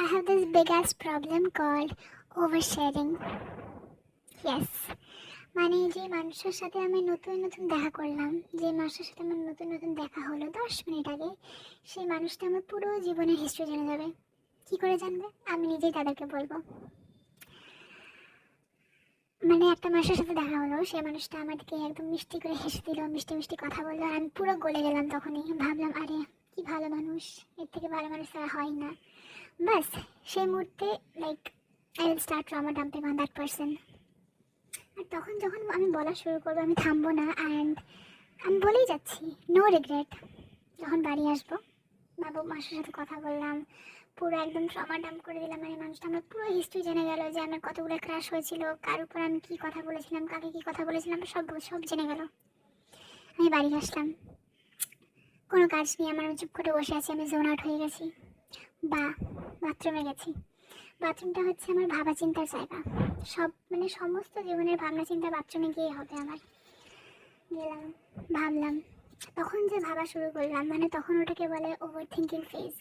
have this big ass problem called oversharing. Yes. মানে যে মানুষের সাথে আমি নতুন নতুন দেখা করলাম, যে মানুষের সাথে আমার নতুন নতুন দেখা হলো 10 মিনিট আগে, সেই মানুষটা আমার পুরো জীবনের হিস্ট্রি জেনে যাবে। কি করে জানবে? আমি নিজেই তাদেরকে বলবো। মানে একটা মানুষের সাথে দেখা হলো, সেই মানুষটা আমাদেরকে একদম মিষ্টি করে হেসে দিল, মিষ্টি মিষ্টি কথা বললো, আর আমি পুরো গলে গেলাম। তখনই ভাবলাম, আরে কি ভালো মানুষ, এর থেকে ভালো মানুষ তারা হয় না। বাস সেই মুহূর্তে like I will start trauma dumping on that person. আর তখন যখন আমি বলা শুরু করবো, আমি থামবো না, অ্যান্ড আমি বলেই যাচ্ছি, নো রিগ্রেট। যখন বাড়ি আসবো, বাবু মাসের সাথে কথা বললাম, পুরো একদম ট্রমা ডাম্প করে দিলাম। মানে মানুষটা আমার পুরো হিস্ট্রি জেনে গেল, যে আমার কতগুলো ক্রাশ হয়েছিল, কার উপর আমি কী কথা বলেছিলাম, কাকে কী কথা বলেছিলাম, সব সব জেনে গেল। আমি বাড়ি আসলাম, কোনো কাজ নিয়ে আমার চুপ করে বসে আছি, আমি জোন আউট হয়ে গেছি। বা বাথরুমে গেছি। বাথরুমটা হচ্ছে আমার ভাবা চিন্তার জায়গা। সব মানে সমস্ত জীবনের ভাবনা চিন্তা বাথরুমে গিয়ে হবে আমার। গেলাম, ভাবলাম, তখন যে ভাবা শুরু করলাম, মানে তখন ওটাকে বলে ওভার থিঙ্কিং ফেজ।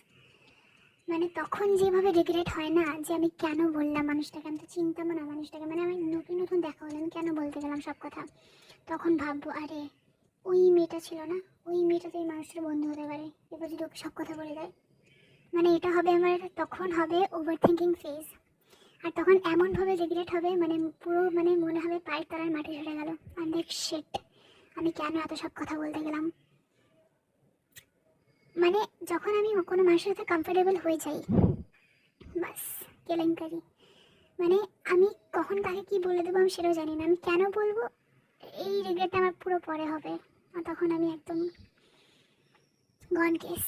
মানে তখন যেভাবে রিগ্রেট হয় না, যে আমি কেন বললাম মানুষটাকে, আমি তো চিনতাম না মানুষটাকে, মানে আমি নতুন নতুন দেখা হলো, আমি কেন বলতে গেলাম সব কথা। তখন ভাববো, আরে ওই মেয়েটা ছিল না, ওই মেয়েটা তো এই মানুষটার বন্ধু হতে পারে, এবার যদি ওকে সব কথা বলে দেয়। মানে এটা হবে আমার, তখন হবে ওভার থিঙ্কিং ফেজ। আর তখন এমনভাবে রিগ্রেট হবে, মানে পুরো মানে মনে হবে পায়ের তলার মাটি সরে গেল। আমি দেখ শিট, আমি কেন এত সব কথা বলতে গেলাম। মানে যখন আমি কোনো মানুষের সাথে কমফোর্টেবল হয়ে যাই, বাস কেলেঙ্কারি। মানে আমি কখন কাকে কি বলে দেবো আমি সেটাও জানি না, আমি কেন বলবো এই রিগ্রেটটা আমার পুরো পরে হবে। আর তখন আমি একদম গন কেস।